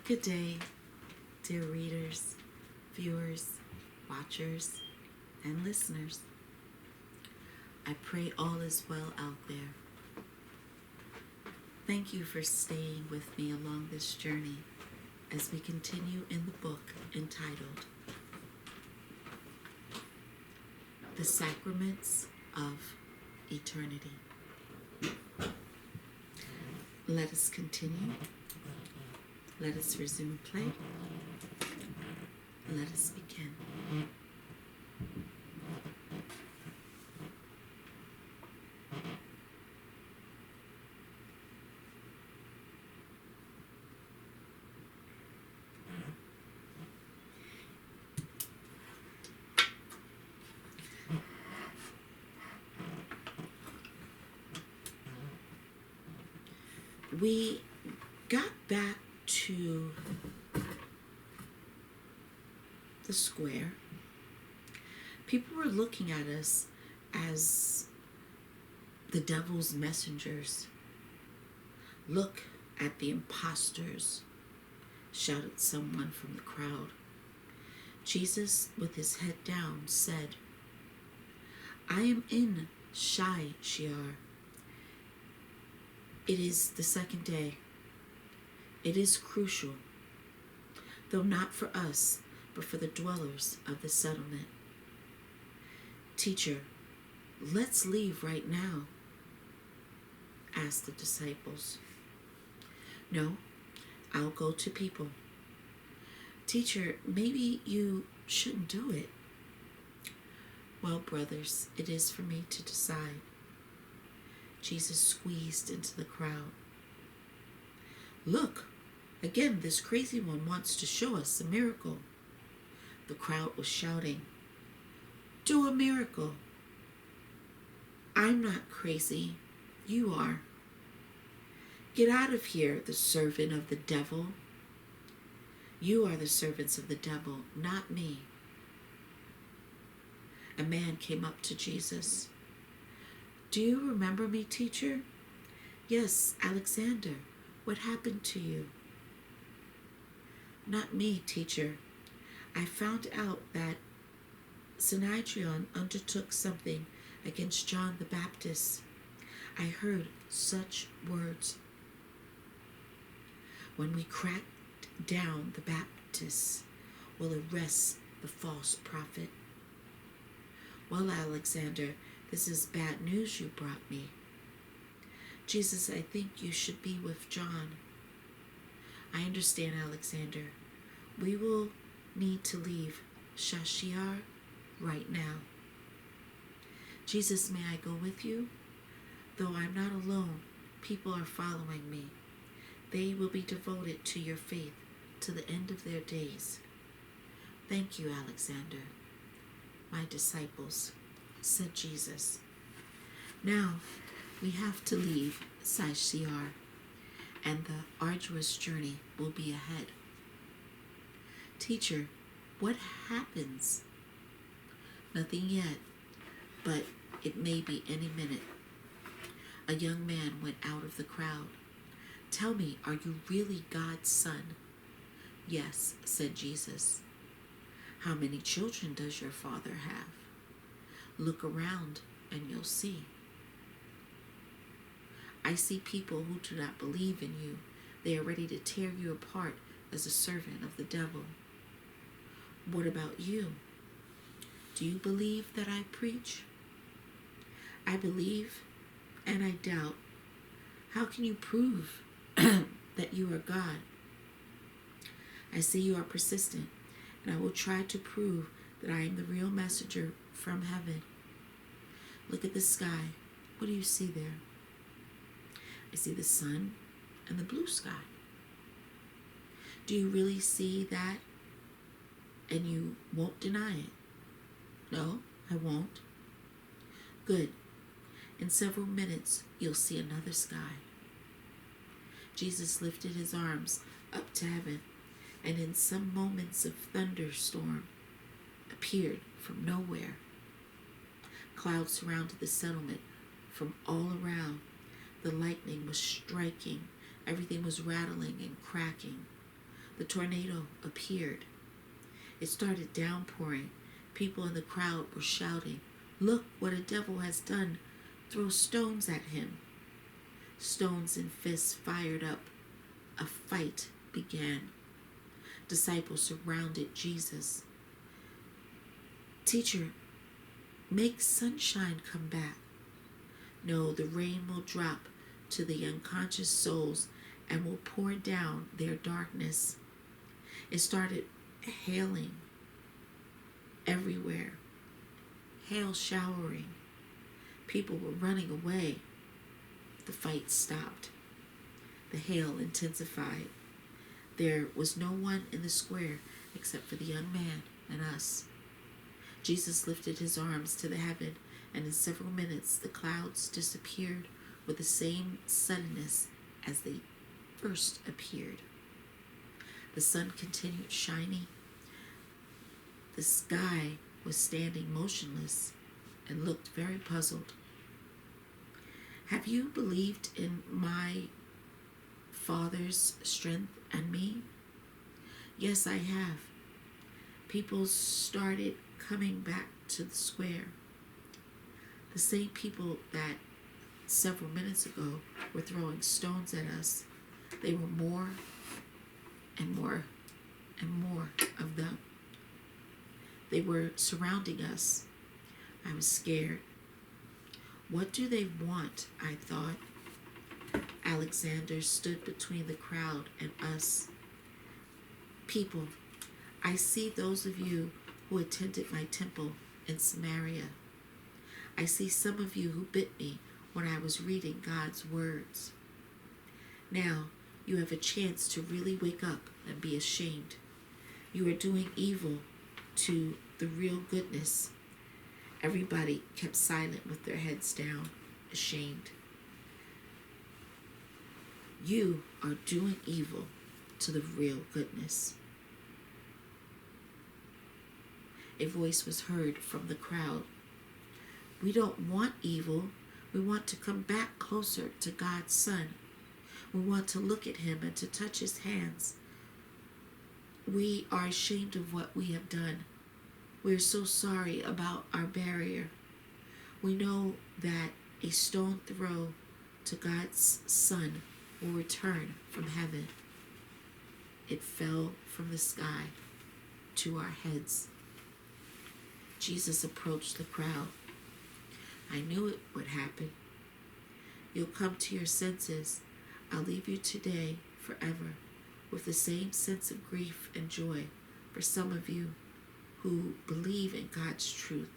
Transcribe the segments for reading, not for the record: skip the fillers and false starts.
Good day, dear readers, viewers, watchers, and listeners. I pray all is well out there. Thank you for staying with me along this journey as we continue in the book entitled The Sacraments of Eternity. Let us continue. Let us resume play. Let us begin. We got back to the square. People were looking at us as the devil's messengers. Look at the impostors, shouted someone from the crowd. Jesus, with his head down, said, I am in Shiar. It is the second day. It is crucial, though not for us, but for the dwellers of the settlement. Teacher, let's leave right now, asked the disciples. No, I'll go to people. Teacher, maybe you shouldn't do it. Well, brothers, it is for me to decide. Jesus squeezed into the crowd. Look, again, this crazy one wants to show us a miracle. The crowd was shouting, do a miracle. I'm not crazy. You are. Get out of here, the servant of the devil. You are the servants of the devil, not me. A man came up to Jesus. Do you remember me, teacher? Yes, Alexander. What happened to you? Not me, teacher. I found out that Sanhedrin undertook something against John the Baptist. I heard such words. When we crack down, the Baptists will arrest the false prophet. Well, Alexander, this is bad news you brought me. Jesus, I think you should be with John. I understand, Alexander. We will need to leave Shashiar right now. Jesus, may I go with you? Though I'm not alone, people are following me. They will be devoted to your faith to the end of their days. Thank you, Alexander. My disciples, said Jesus. Now we have to leave Shashiar, and the arduous journey will be ahead. Teacher, what happens? Nothing yet, but it may be any minute. A young man went out of the crowd. Tell me, are you really God's son? Yes, said Jesus. How many children does your father have? Look around and you'll see. I see people who do not believe in you. They are ready to tear you apart as a servant of the devil. What about you? Do you believe that I preach? I believe and I doubt. How can you prove that you are God? I see you are persistent, and I will try to prove that I am the real messenger from heaven. Look at the sky. What do you see there? I see the sun and the blue sky. Do you really see that? And you won't deny it? No, I won't. Good. In several minutes, you'll see another sky. Jesus lifted his arms up to heaven, and in some moments of thunderstorm appeared from nowhere. Clouds surrounded the settlement from all around. The lightning was striking. Everything was rattling and cracking. The tornado appeared. It started downpouring. People in the crowd were shouting, "Look what a devil has done! Throw stones at him!" Stones and fists fired up. A fight began. Disciples surrounded Jesus. "Teacher, make sunshine come back." "No, the rain will drop to the unconscious souls and will pour down their darkness." It started hailing everywhere, hail showering. People were running away. The fight stopped. The hail intensified. There was no one in the square except for the young man and us. Jesus lifted his arms to the heaven, and in several minutes the clouds disappeared with the same suddenness as they first appeared. The sun continued shining. The sky was standing motionless and looked very puzzled. "Have you believed in my Father's strength and me?" "Yes, I have." People started coming back to the square. The same people that several minutes ago were throwing stones at us. They were more and more and more of them. They were surrounding us. I was scared. What do they want? I thought. Alexander stood between the crowd and us. "People, I see those of you who attended my temple in Samaria. I see some of you who bit me when I was reading God's words. Now you have a chance to really wake up and be ashamed. You are doing evil to the real goodness." Everybody kept silent with their heads down, ashamed. "You are doing evil to the real goodness." A voice was heard from the crowd. "We don't want evil. We want to come back closer to God's Son. We want to look at him and to touch his hands. We are ashamed of what we have done. We are so sorry about our barrier. We know that a stone throw to God's Son will return from heaven." It fell from the sky to our heads. Jesus approached the crowd. "I knew it would happen. You'll come to your senses. I'll leave you today forever with the same sense of grief and joy for some of you who believe in God's truth.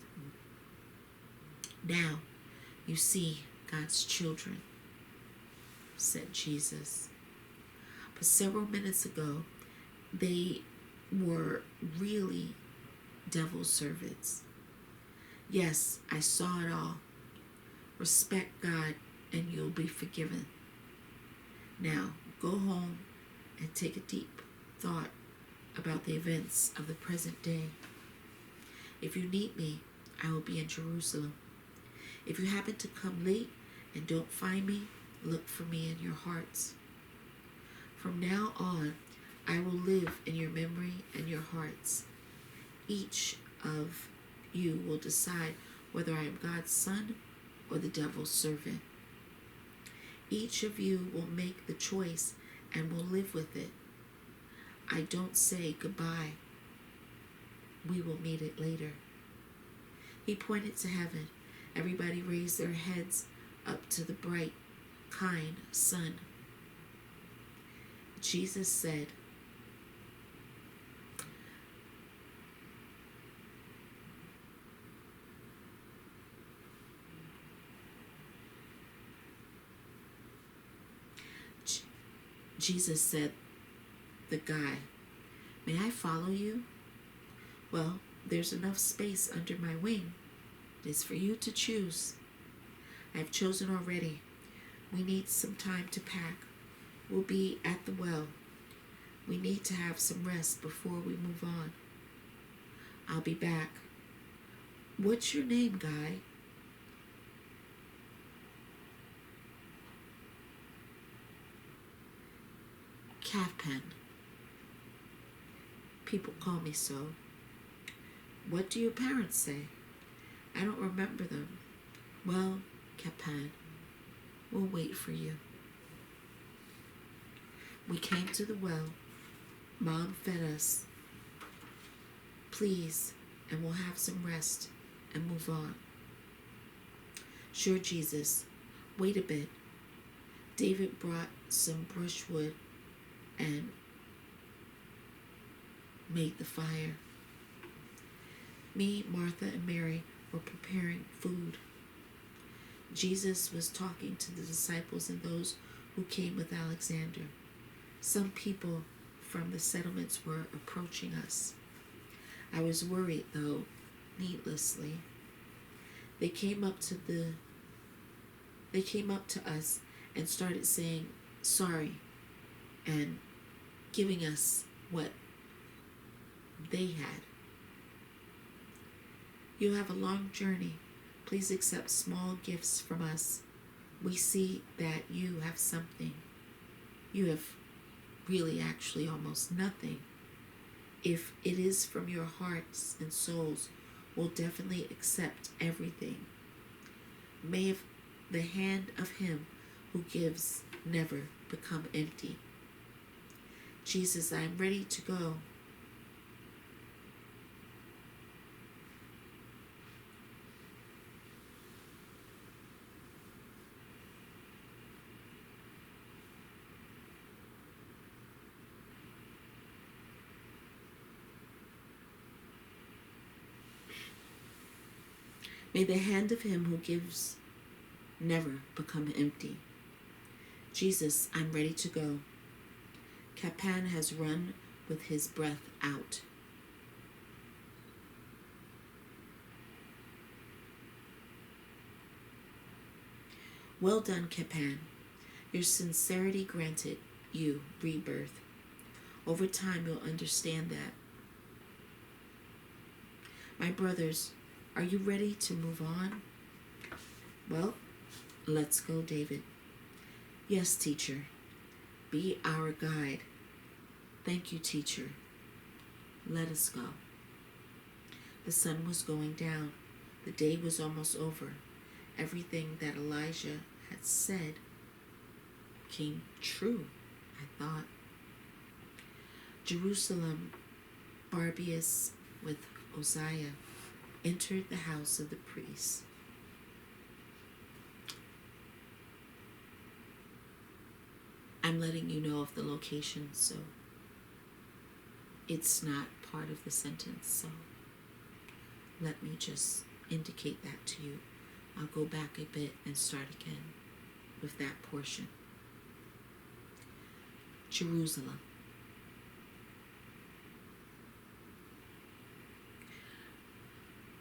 Now you see God's children," said Jesus. But several minutes ago, they were really devil's servants. "Yes, I saw it all. Respect God and you'll be forgiven. Now go home and take a deep thought about the events of the present day. If you need me, I will be in Jerusalem. If you happen to come late and don't find me, look for me in your hearts. From now on, I will live in your memory and your hearts. Each of you will decide whether I am God's son or the devil's servant. Each of you will make the choice and will live with it. I don't say goodbye. We will meet it later." He pointed to heaven. Everybody raised their heads up to the bright, kind sun. Jesus said, the guy, "May I follow you?" "Well, there's enough space under my wing. It is for you to choose." "I have chosen already. We need some time to pack. We'll be at the well. We need to have some rest before we move on." "I'll be back." "What's your name, guy?" "Captain." people call me so. What do your parents say? I don't remember them. Well, Capan, we'll wait for you. We came to the well. Mom fed us. Please, and we'll have some rest and move on. Sure, Jesus. Wait a bit. David brought some brushwood and made the fire. Me, Martha, and Mary were preparing food. Jesus was talking to the disciples and those who came with Alexander. Some people from the settlements were approaching us. I was worried, though, needlessly. They came up to us and started saying sorry and giving us what they had. You have a long journey. Please accept small gifts from us. We see that you have something. You have really actually almost nothing. If it is from your hearts and souls, we'll definitely accept everything. May the hand of him who gives never become empty. Jesus, I am ready to go. May the hand of him who gives never become empty. Jesus, I'm ready to go. Capan has run with his breath out. Well done, Capan. Your sincerity granted you rebirth. Over time, you'll understand that. My brothers, are you ready to move on? Well, let's go, David. Yes, teacher. Be our guide. Thank you, teacher. Let us go. The sun was going down. The day was almost over. Everything that Elijah had said came true, I thought. Jerusalem, Barbius with Uzziah, entered the house of the priest. I'm letting you know of the location, so it's not part of the sentence, so let me just indicate that to you. I'll go back a bit and start again with that portion. Jerusalem.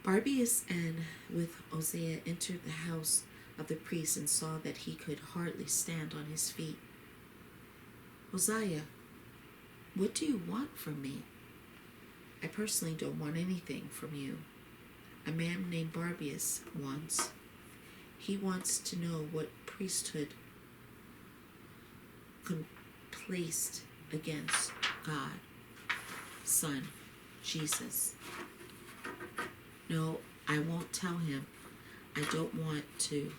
Barbius and with Uzziah entered the house of the priest and saw that he could hardly stand on his feet. Uzziah, what do you want from me? I personally don't want anything from you. A man named Barbius wants. He wants to know what priesthood placed against God, Son, Jesus. No, I won't tell him. I don't want to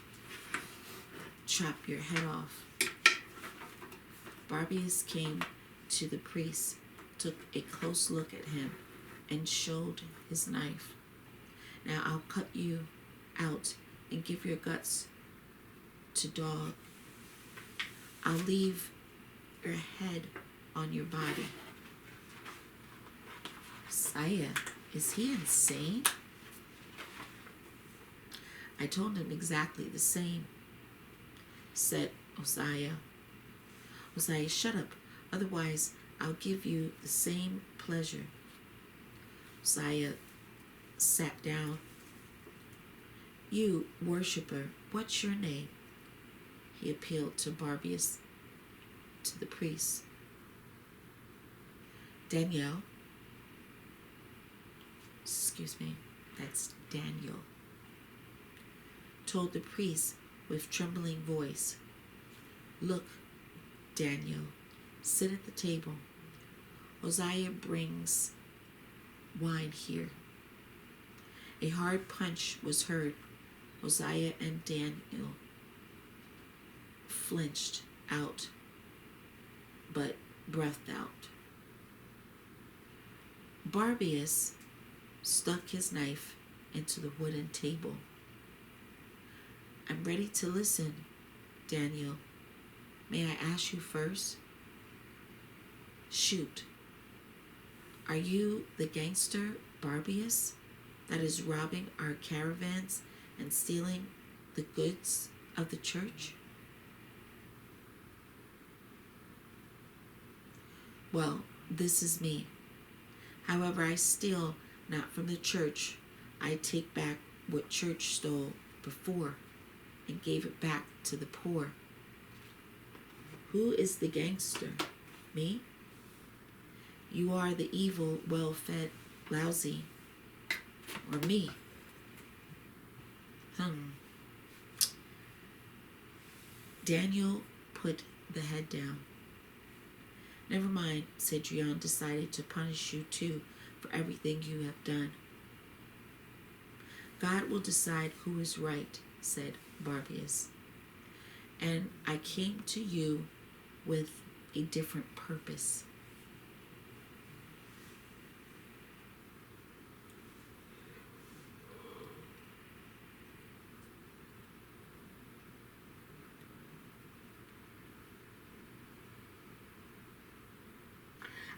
chop your head off. Barbius came to the priest, took a close look at him, and showed his knife. Now I'll cut you out and give your guts to dog. I'll leave your head on your body. Uzziah, is he insane? I told him exactly the same, said Uzziah. Uzziah, shut up, otherwise I'll give you the same pleasure. Uzziah sat down. You, worshiper, what's your name? He appealed to Barbius, to the priest. Daniel. Excuse me, that's Daniel. Told the priest with trembling voice, look, Daniel, sit at the table. Uzziah brings wine here. A hard punch was heard. Hosea and Daniel flinched out, but breathed out. Barbius stuck his knife into the wooden table. I'm ready to listen, Daniel. May I ask you first? Shoot. Are you the gangster Barbius that is robbing our caravans and stealing the goods of the church? Well, this is me. However, I steal not from the church. I take back what church stole before and gave it back to the poor. Who is the gangster? Me? You are the evil, well-fed, lousy. Or me? Daniel put the head down. Never mind, Cedrion decided to punish you too for everything you have done. God will decide who is right, said Barbius. And I came to you with a different purpose.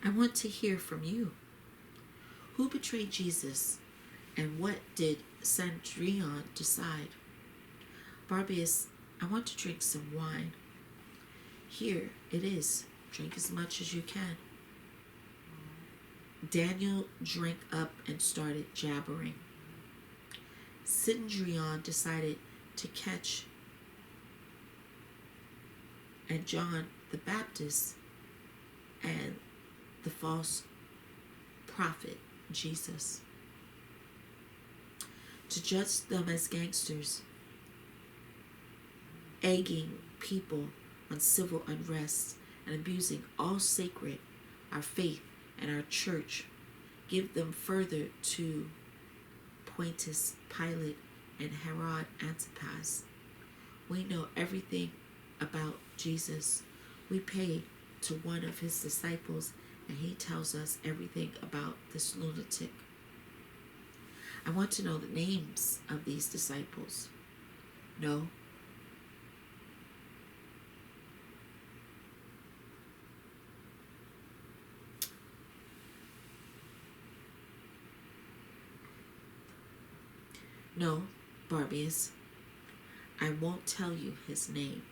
I want to hear from you. Who betrayed Jesus, and what did Cendrillon decide? Barbius, I want to drink some wine. Here it is. Drink as much as you can. Daniel drank up and started jabbering. Cendrillon decided to catch and John the Baptist and the false prophet Jesus, to judge them as gangsters, egging people on civil unrest and abusing all sacred, our faith and our church, give them further to Pontius Pilate and Herod Antipas. We know everything about Jesus. We pay to one of his disciples and he tells us everything about this lunatic. I want to know the names of these disciples. No? No, Barbius. I won't tell you his name.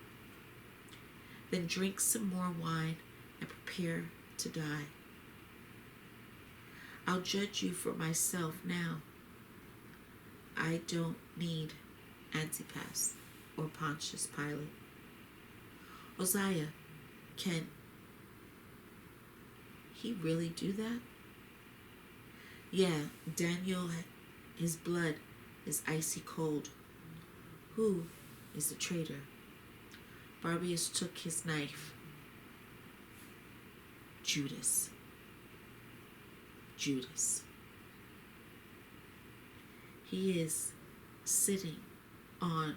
Then drink some more wine and prepare to die. I'll judge you for myself now. I don't need Antipas or Pontius Pilate. Hosea, can he really do that? Yeah, Daniel, his blood is icy cold. Who is the traitor? Barbius took his knife. Judas. Judas. He is sitting on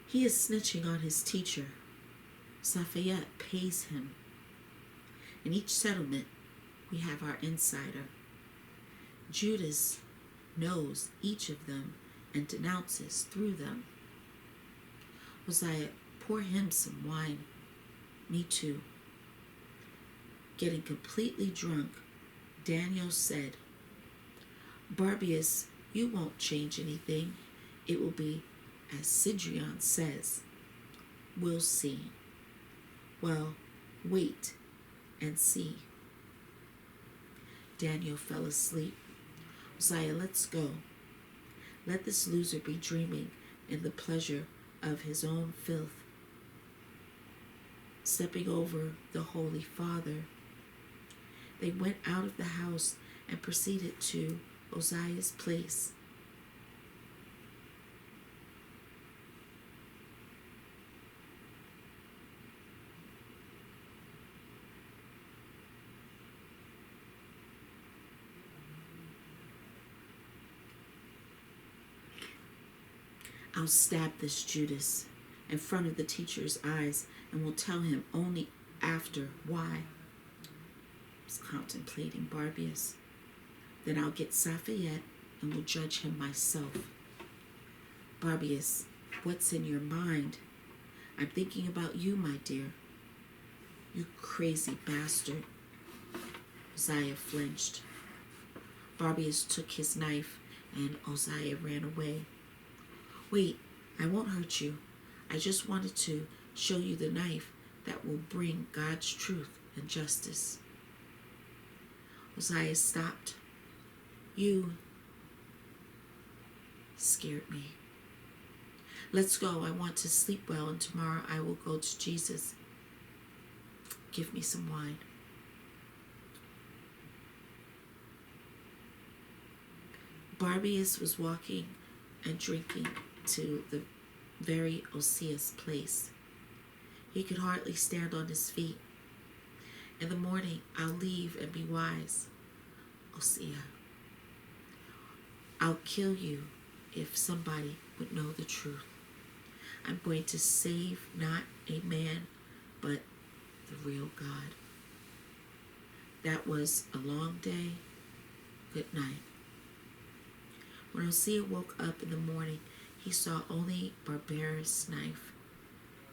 he is snitching on his teacher. Safayette pays him. In each settlement, we have our insider. Judas knows each of them and denounces through them. Hosea, pour him some wine. Me too. Getting completely drunk, Daniel said, Barbius, you won't change anything. It will be as Cedrion says. We'll see. Well, wait and see. Daniel fell asleep. Hosea, let's go. Let this loser be dreaming in the pleasure of his own filth. Stepping over the Holy Father, they went out of the house and proceeded to Hosea's place. I'll stab this Judas in front of the teacher's eyes and will tell him only after why. I was contemplating Barbius. Then I'll get Safayette and will judge him myself. Barbius, what's in your mind? I'm thinking about you, my dear. You crazy bastard. Uzziah flinched. Barbius took his knife and Uzziah ran away. Wait, I won't hurt you. I just wanted to show you the knife that will bring God's truth and justice. Uzziah stopped. You scared me. Let's go. I want to sleep well, and tomorrow I will go to Jesus. Give me some wine. Barbius was walking and drinking to the very osseous place. He could hardly stand on his feet. In the morning, I'll leave and be wise. Osea, I'll kill you if somebody would know the truth. I'm going to save not a man, but the real God. That was a long day. Good night. When Osea woke up in the morning, he saw only Barbarous' knife.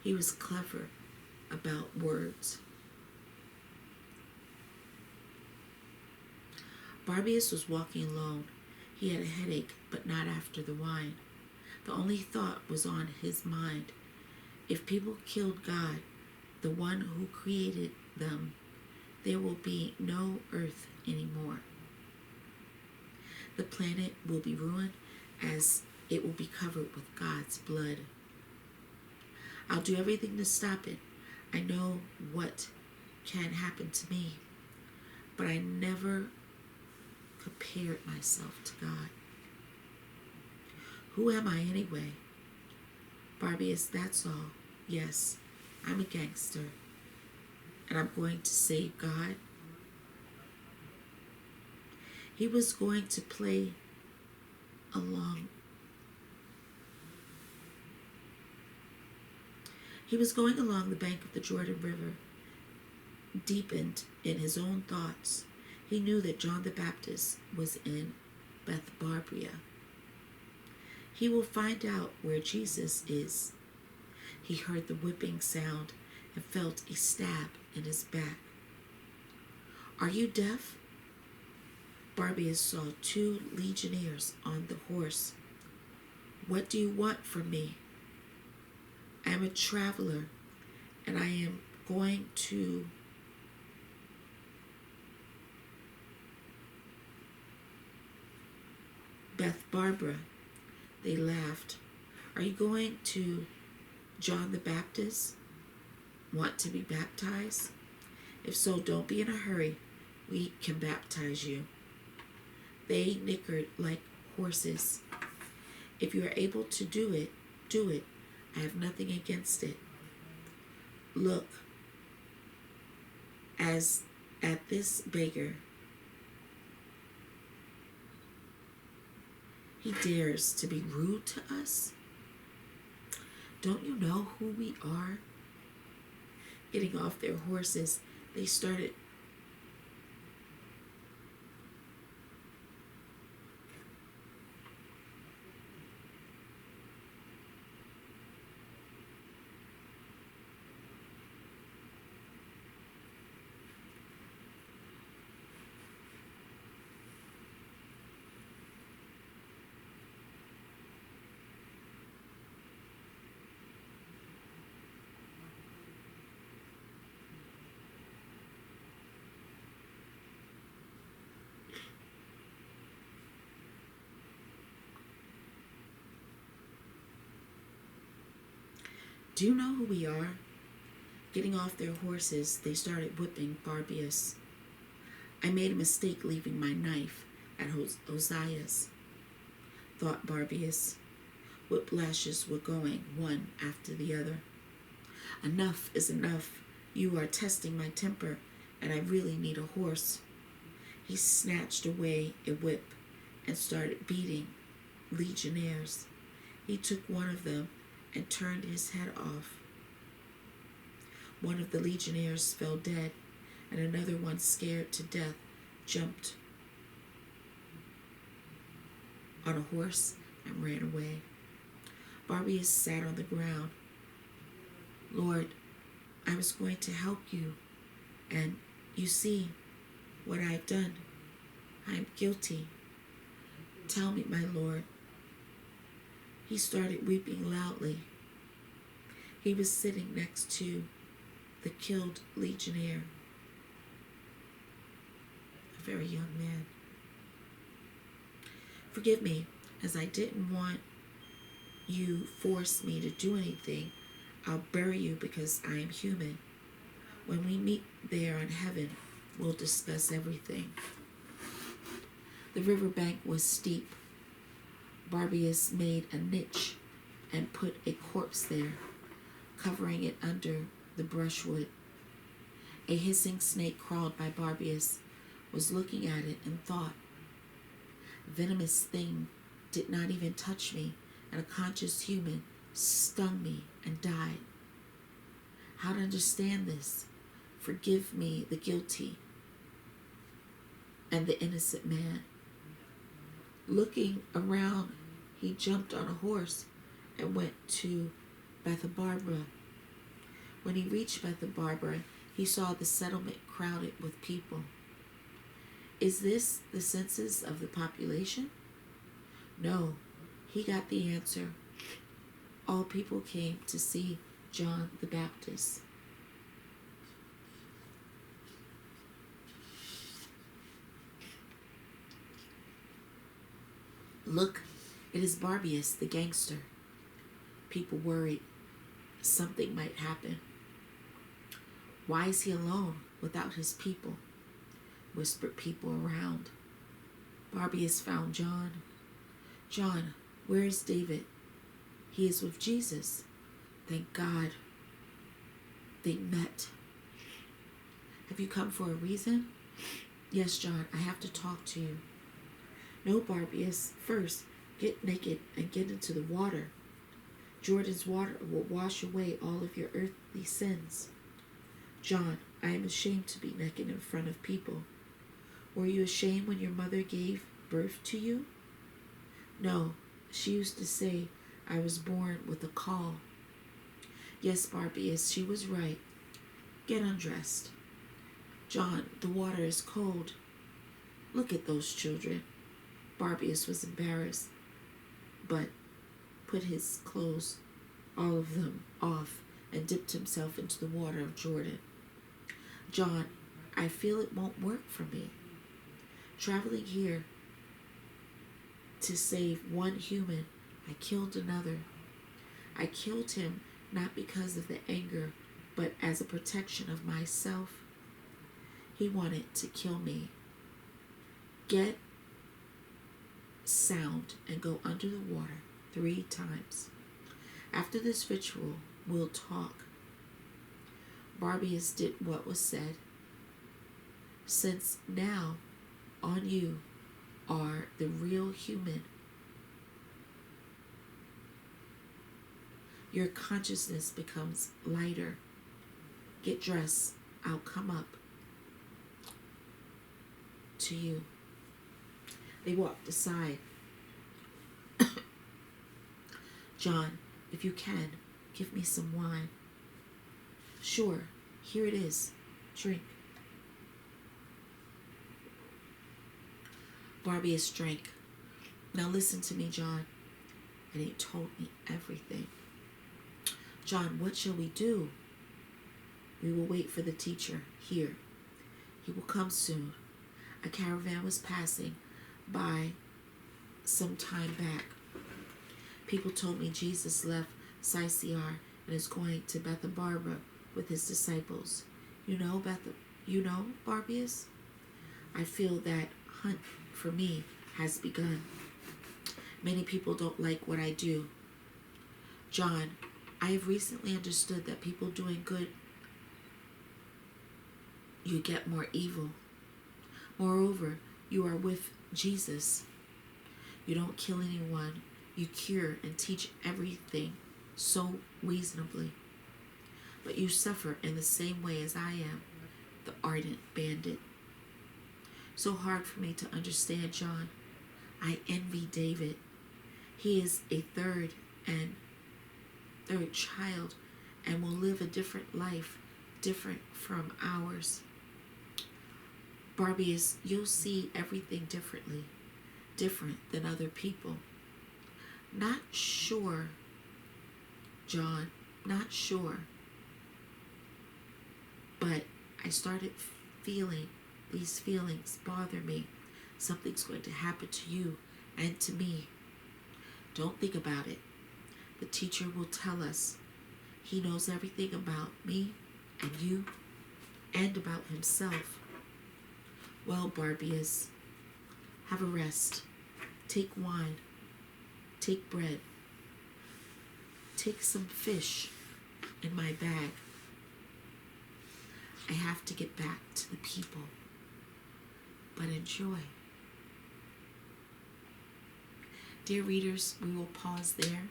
He was clever about words. Barbius was walking alone. He had a headache, but not after the wine. The only thought was on his mind. If people killed God, the one who created them, there will be no earth anymore. The planet will be ruined as it will be covered with God's blood. I'll do everything to stop it. I know what can happen to me, but I never compared myself to God. Who am I anyway? Barbius, that's all. Yes, I'm a gangster, and I'm going to save God. He was going to play along. He was going along the bank of the Jordan River, deepened in his own thoughts. He knew that John the Baptist was in Bethbarbia. He will find out where Jesus is. He heard the whipping sound and felt a stab in his back. Are you deaf? Barbius saw 2 legionnaires on the horse. What do you want from me? I am a traveler, and I am going to Beth Barbara. They laughed. Are you going to John the Baptist? Want to be baptized? If so, don't be in a hurry. We can baptize you. They nickered like horses. If you are able to do it, do it. I have nothing against it. Look, as at this beggar. He dares to be rude to us. Don't you know who we are? Getting off their horses, they started Do you know who we are? Getting off their horses, they started whipping Barbius. I made a mistake leaving my knife at Ozias, thought Barbius. Whiplashes were going one after the other. Enough is enough. You are testing my temper, and I really need a horse. He snatched away a whip and started beating legionnaires. He took one of them and turned his head off. One of the legionnaires fell dead, and another one, scared to death, jumped on a horse and ran away. Barbius sat on the ground. Lord, I was going to help you, and you see what I've done. I am guilty. Tell me, my Lord. He started weeping loudly. He was sitting next to the killed legionnaire, a very young man. Forgive me, as I didn't want you force me to do anything. I'll bury you because I am human. When we meet there in heaven, we'll discuss everything. The riverbank was steep. Barbius made a niche and put a corpse there, covering it under the brushwood. A hissing snake crawled by Barbius, was looking at it and thought, venomous thing did not even touch me, and a conscious human stung me and died. How to understand this? Forgive me, the guilty and the innocent man. Looking around, he jumped on a horse and went to Bethabara. When he reached Bethabara, he saw the settlement crowded with people. Is this the census of the population? No, he got the answer. All people came to see John the Baptist. Look, it is Barbius, the gangster. People worried something might happen. Why is he alone without his people? Whispered people around. Barbius found John. John, where is David? He is with Jesus. Thank God. They met. Have you come for a reason? Yes, John, I have to talk to you. No, Barbius, first, get naked and get into the water. Jordan's water will wash away all of your earthly sins. John, I am ashamed to be naked in front of people. Were you ashamed when your mother gave birth to you? No, she used to say I was born with a caul. Yes, Barbius, she was right. Get undressed. John, the water is cold. Look at those children. Barbius was embarrassed, but put his clothes, all of them, off and dipped himself into the water of Jordan. John, I feel it won't work for me. Traveling here to save one human, I killed another. I killed him not because of the anger, but as a protection of myself. He wanted to kill me. Get sound and go under the water 3 times. After this ritual, we'll talk. Barbius did what was said. Since now on you are the real human, your consciousness becomes lighter. Get dressed. I'll come up to you. They walked aside. John, if you can, give me some wine. Sure, here it is. Drink. Barbius drank. Now listen to me, John. And he told me everything. John, what shall we do? We will wait for the teacher here. He will come soon. A caravan was passing by some time back. People told me Jesus left Sychar and is going to Bethabara with his disciples. You know, Barbius? I feel that hunt for me has begun. Many people don't like what I do. John, I have recently understood that people doing good, you get more evil. Moreover, you are with Jesus. You don't kill anyone. You cure and teach everything so reasonably. But you suffer in the same way as I am, the ardent bandit. So hard for me to understand, John. I envy David. He is a third child and will live a different life, different from ours. Barbius, you'll see everything differently, different than other people. Not sure, John, not sure. But I started feeling these feelings bother me. Something's going to happen to you and to me. Don't think about it. The teacher will tell us. He knows everything about me and you and about himself. Well, Barbius, have a rest. Take wine. Take bread. Take some fish in my bag. I have to get back to the people. But enjoy. Dear readers, we will pause there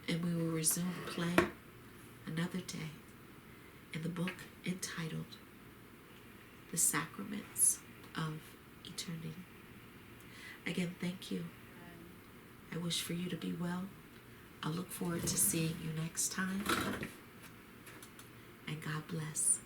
and we will resume play another day in the book entitled The Sacraments of Eternity. Again, thank you. I wish for you to be well. I look forward to seeing you next time. And God bless.